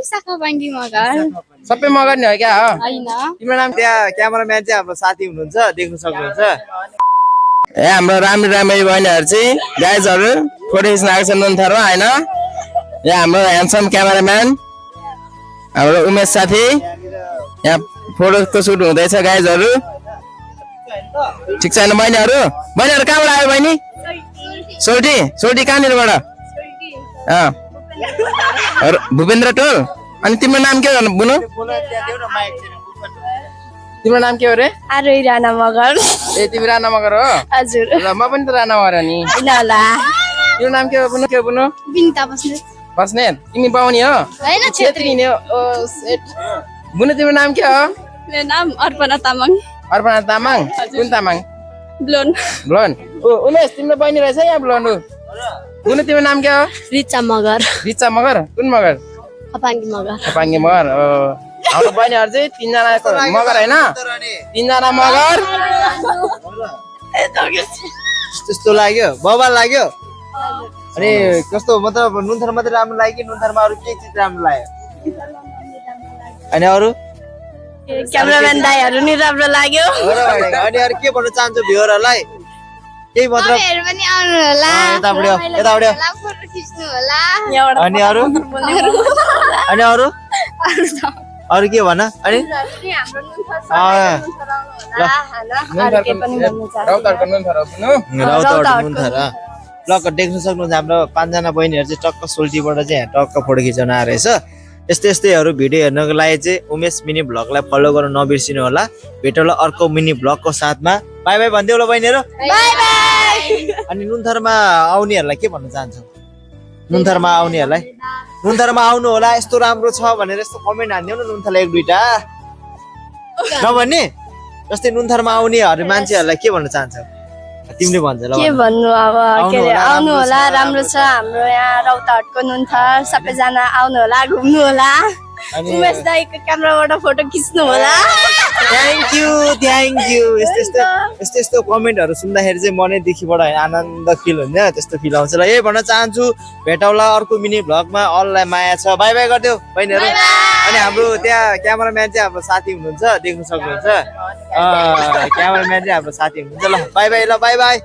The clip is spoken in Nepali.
विशाखा बाङ्गी मगर सबै मगर नि हो क्या हो होइन तिम्रो नाम त्यहाँ क्यामेराम्यान चाहिँ हाम्रो साथी हुनुहुन्छ देख्न सक्नुहुन्छ ए हाम्रो राम्री राम्री बहिनीहरू चाहिँ गाइजहरू फोटो खिच्न आएको छ नुनथरमा होइन यहाँ हाम्रो ह्यान्डसम क्यामेराम्यान हाम्रो उमेश साथी यहाँ फोटोको सुट हुँदैछ गाइजहरू ठिक छैन बहिनीहरू कहाँबाट आयो बहिनी सोल्टी कहाँनिरबाट भूपेन्द्र टोल अनि तिम्रो नाम के हो बुनु तिम्रो नाम के हो रे आरोही राणा मगर ए तिमी राणा मगर हो हजुर ल म पनि त राणा मगर हो नि होइन होला तिम्रो नाम के हो बुनु बिनिता बस्ने बस्नेत तिमी पाउने हो होइन छेत्री नि हो ओ सेट बुनु तिम्रो नाम के हो मेरो नाम अर्पणा तामाङ अर्पणा तामाङ कुन तामाङ ब्लोन ब्लोन ओ उमेश तिम्रो बहिनी रहेछ यहाँ ब्लोन बुनु तिम्रो नाम के हो रिचा मगर रिचा मगर कुन मगर खपाङ्गी मगर खपाङ्गी मगर हाम्रो बहिनीहरू चाहिँ तीनजनाको मगर होइन तीनजना मगर त्यस्तो लाग्यो बवाल लाग्यो अनि कस्तो मतलब नुनथर मात्रै राम्रो लाग्यो कि नुनथरमा अरू के चिज राम्रो लाग्यो अनि अरू क्यामेराम्यान दाइहरू नि राम्रो लाग्यो अनि अरू के भन्न चाहन्छु भ्युअरहरूलाई केही मतलब पनि आउनु होला यताबाट फोटो खिच्नु होला अनि अरू अनि अरू अरू के भन अनि ल देख्न सक्नुहुन्छ हाम्रो 5 जना बहिनीहरू चाहिँ टक्क सोल्टीबाट चाहिँ टक्क फोटो खिचाउन आएर रहेछ यस्तैहरू भिडियो हेर्नको लागि चाहिँ उमेश मिनी भ्लगलाई फलो गर्न नबिर्सिनु होला भेटौँला अर्को मिनी भ्लगको साथमा बाई बाई भन्दै होला बहिनीहरू बाई बाई अनि नुनथरमा आउनेहरूलाई के भन्न चाहन्छौ नुनथरमा आउनेहरूलाई नुनथरमा आउनु होला यस्तो राम्रो छ भनेर यस्तो कमेन्ट हान्दियौ न नुनथरलाई एक दुईटा नभन्ने जस्तै नुनथरमा आउनेहरू मान्छेहरूलाई के भन्न चाहन्छौ तिमीले भन्छ ल के भन्नु अब के अरे आउनु होला राम्रो छ हाम्रो यहाँ रौतहटको नुनथर सबैजना आउनु होला घुम्नु होला उमेश दाइको क्यामेराबाट फोटो खिच्नु होला थ्याङ्क यू यस्तो कमेन्टहरू सुन्दाखेरि चाहिँ मनैदेखिबाट आनन्द फिल हुन्छ त्यस्तो फिल आउँछ ल यही भन्न चाहन्छु भेटौँला अर्को मिनी भ्लगमा अरूलाई माया छ बाई बाई गरिदेऊ बहिनीहरू अनि हाम्रो त्यहाँ क्यामेराम्यान चाहिँ हाम्रो साथी हुनुहुन्छ देख्न सक्नुहुन्छ क्यामेराम्यान चाहिँ हाम्रो साथी हुनुहुन्छ ल बाई बाई